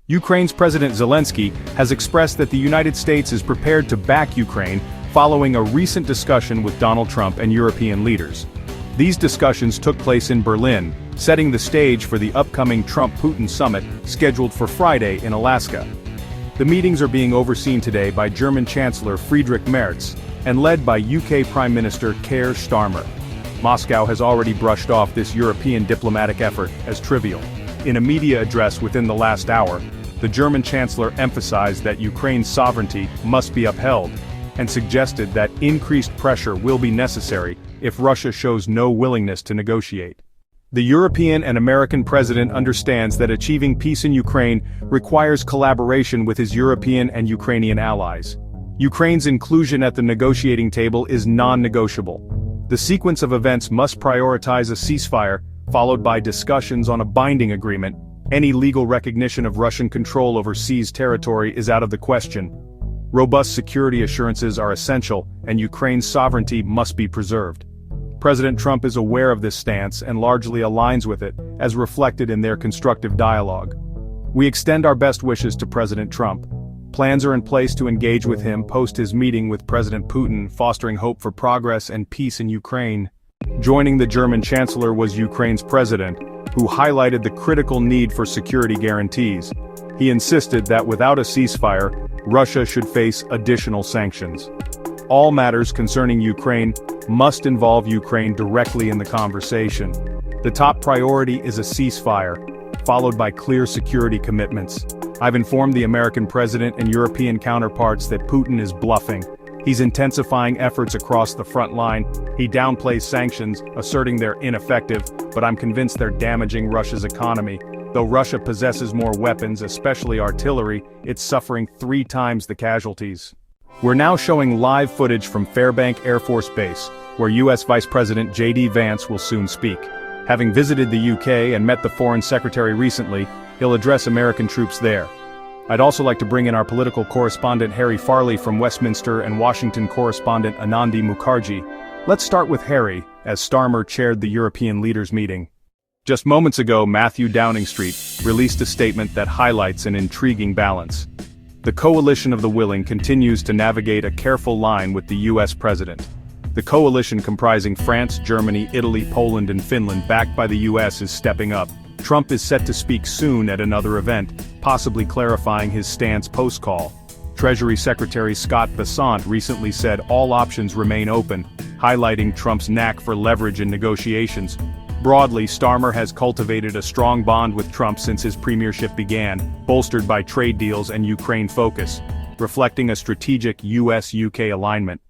Ukraine's President Zelensky has expressed that the United States is prepared to back Ukraine following a recent discussion with Donald Trump and European leaders. These discussions took place in Berlin, setting the stage for the upcoming Trump-Putin summit scheduled for Friday in Alaska. The meetings are being overseen today by German Chancellor Friedrich Merz and led by UK Prime Minister Keir Starmer. Moscow has already brushed off this European diplomatic effort as trivial. In a media address within the last hour, the German Chancellor emphasized that Ukraine's sovereignty must be upheld, and suggested that increased pressure will be necessary if Russia shows no willingness to negotiate. The European and American president understands that achieving peace in Ukraine requires collaboration with his European and Ukrainian allies. Ukraine's inclusion at the negotiating table is non-negotiable. The sequence of events must prioritize a ceasefire, followed by discussions on a binding agreement. Any legal recognition of Russian control over seized territory is out of the question. Robust security assurances are essential, and Ukraine's sovereignty must be preserved. President Trump is aware of this stance and largely aligns with it, as reflected in their constructive dialogue. We extend our best wishes to President Trump. Plans are in place to engage with him post his meeting with President Putin, fostering hope for progress and peace in Ukraine. Joining the German Chancellor was Ukraine's president, who highlighted the critical need for security guarantees. He insisted that without a ceasefire, Russia should face additional sanctions. All matters concerning Ukraine must involve Ukraine directly in the conversation. The top priority is a ceasefire, followed by clear security commitments. I've informed the American president and European counterparts that Putin is bluffing. He's intensifying efforts across the front line. He downplays sanctions, asserting they're ineffective, but I'm convinced they're damaging Russia's economy. Though Russia possesses more weapons, especially artillery, it's suffering 3 times the casualties. We're now showing live footage from Fairbank Air Force Base, where U.S. Vice President J.D. Vance will soon speak. Having visited the UK and met the Foreign Secretary recently, he'll address American troops there. I'd also like to bring in our political correspondent Harry Farley from Westminster and Washington correspondent Anandi Mukherjee. Let's start with Harry, as Starmer chaired the European leaders' meeting. Just moments ago, Matthew Downing Street released a statement that highlights an intriguing balance. The coalition of the willing continues to navigate a careful line with the U.S. president. The coalition comprising France, Germany, Italy, Poland and Finland backed by the U.S. is stepping up. Trump is set to speak soon at another event, possibly clarifying his stance post-call. Treasury Secretary Scott Bessent recently said all options remain open, highlighting Trump's knack for leverage in negotiations. Broadly, Starmer has cultivated a strong bond with Trump since his premiership began, bolstered by trade deals and Ukraine focus, reflecting a strategic US-UK alignment.